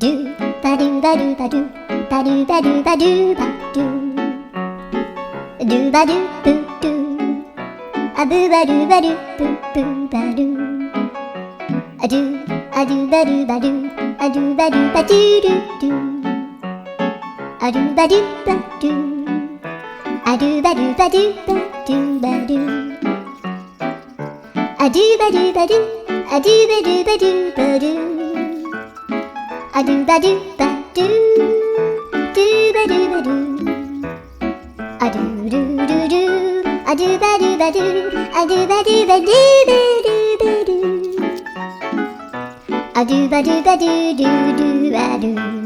do ba do ba do ba do ba do ba do ba do ba do ba do boo do a boo ba do ba do boo boo ba do a do ba do ba do a do ba do ba do do do a do ba do ba do a do ba do ba do ba do ba do a do ba do ba do a do ba do ba do ba do a do ba do ba do do ba do ba do a do do do do a do ba do ba do a do ba do ba do ba do ba do a do ba do ba do do do ba do